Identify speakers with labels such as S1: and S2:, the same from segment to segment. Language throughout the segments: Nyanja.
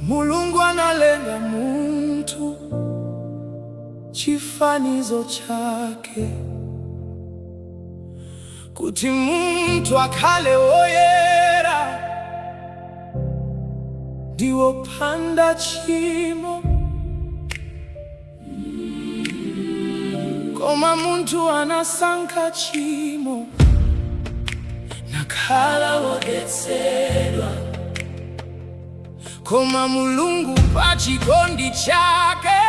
S1: Mulungu analenga muntu chifanizo chake, kuti muntu akhale woyera ndiwo panda chimo. Koma muntu anasankha chimo nakhala wodetsedwa. Koma Mulungu pa chikondi chake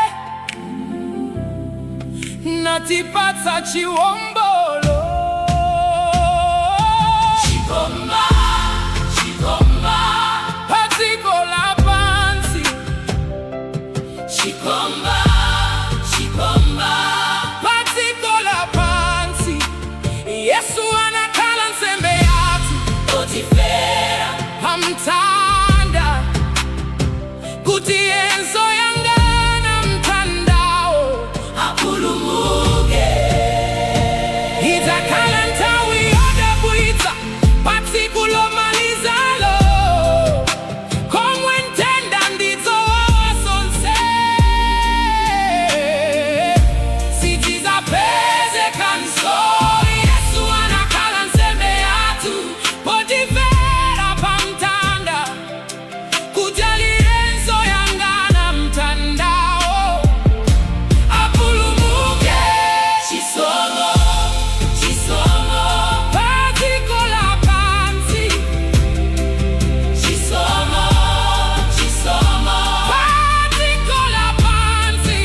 S1: natipatsa chiwombolo. Chikoma, chikoma pa dziko lapansi. Chikoma, chikoma pa dziko lapansi. Yesu anakhala nsembe yathu, otifera pamtanda, kuti enzo yangana mtandao apulumuke. Idzakhala nthawi yodabwitsa pa tsiku lomalizalo, komwe ntenda ndidzowawa zonse. Sitidzapezeka. Yesu anakhala nsembe yathu, potifera pamtanda, kuti aliyense yangana mtandao apulumuke. Chisomo, chisomo pa dziko lapansi. Chisomo, chisomo pa dziko lapansi.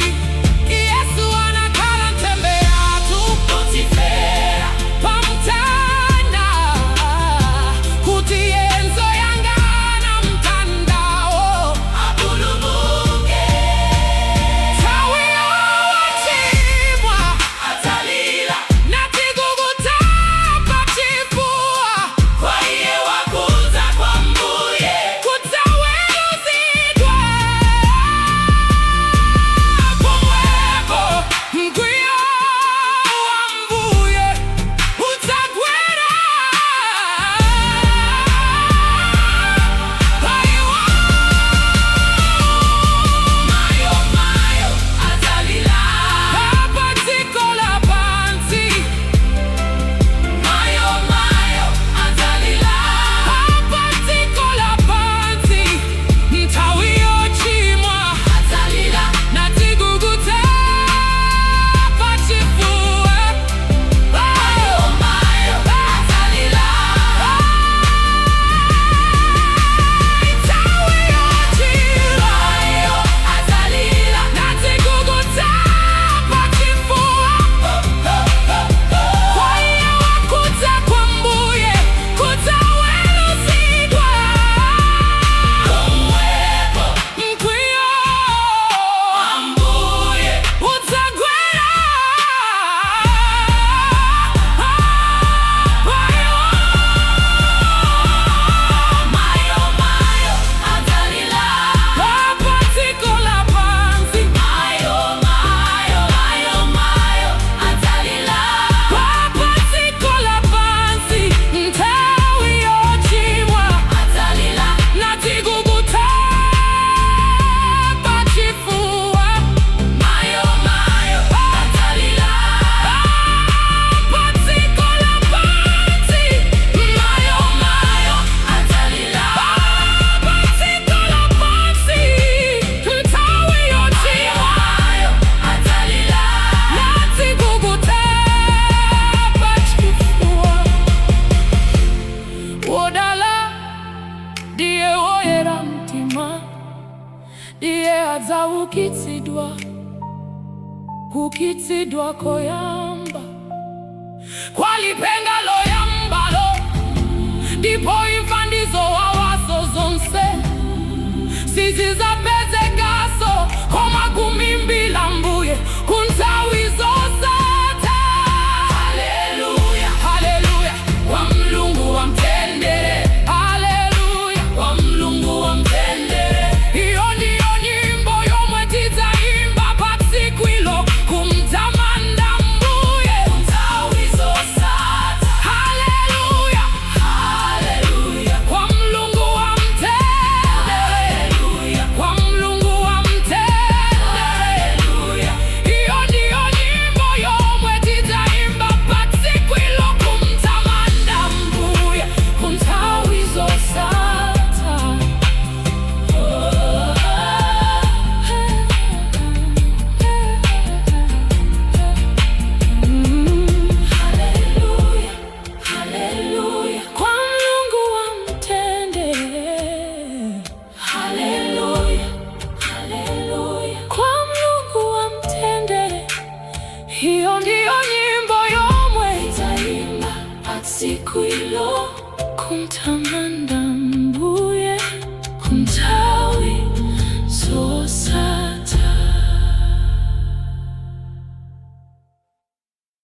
S1: Yesu anakhala nsembe yathu, potifera pamtanda, kuti enzo yangana mtandao apulumuke. Nthawi yowachimwa adzalira natiguguta pachifuwa. Kwa iye wakudza kwa Mbuye kudzaweruzidwa. Pomwepo mkwiyo wa Mbuye udzagwera pa iwo. Mayo, mayo adzalira pa dziko lapansi. Mayo, mayo adzalira pa dziko lapansi. Nthawi yochimwa adzalira natiguguta pachifuwa. Mayo, mayo adzalira nthawi yochimwa adzalira natiguguta pachifuwa. Kwa iye wakudza kwa Mbuye kudzaweruzidwa. Pomwepo mkwiyo wa Mbuye udzagwera pa iwo. Mayo, mayo adzalira pa dziko lapansi. Mayo, mayo, mayo, mayo adzalira pa dziko lapansi. Nthawi yochimwa adzalira natiguguta pachifuwa. Mayo, mayo adzalira pa dziko lapansi. Mayo, mayo adzalira pa dziko lapansi. Nthawi yochimwa adzalira natiguguta pachifuwa. Wodala ndiye woyera mtima, ndiye adzaukitsidwa, kukitsidwa koyamba kwa lipenga loyambalo, ndipo